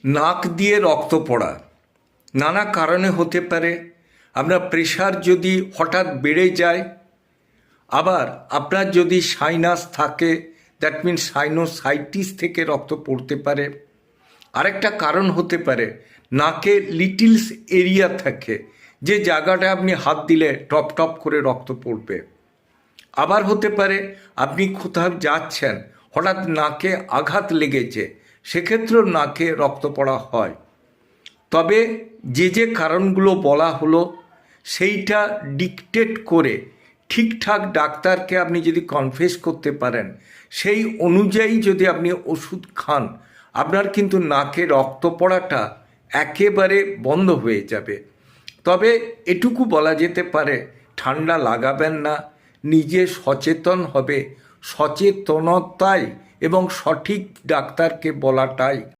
নাক দিয়ে রক্ত পড়া নানা কারণে হতে পারে। আপনার প্রেশার যদি হঠাৎ বেড়ে যায়, আবার আপনার যদি সাইনাস থাকে, দ্যাট মিনস সাইনোসাইটিস থেকে রক্ত পড়তে পারে। আরেকটা কারণ হতে পারে নাকে লিটিলস এরিয়া থাকে, যে জায়গাটা আপনি হাত দিলে টপ টপ করে রক্ত পড়বে। আবার হতে পারে আপনি কোথাও যাচ্ছেন, হঠাৎ নাকে আঘাত লেগেছে, সেক্ষেত্রেও নাকে রক্ত পড়া হয়। তবে যে কারণগুলো বলা হলো সেইটা ডিকটেট করে ঠিকঠাক ডাক্তারকে আপনি যদি কনফেস করতে পারেন, সেই অনুযায়ী যদি আপনি ওষুধ খান, আপনার কিন্তু নাকে রক্ত পড়াটা একেবারে বন্ধ হয়ে যাবে। তবে এটুকু বলা যেতে পারে, ঠান্ডা লাগাবেন না, নিজে সচেতন হবে, সচেতনতাই এবং সঠিক ডাক্তারকে বলাটাই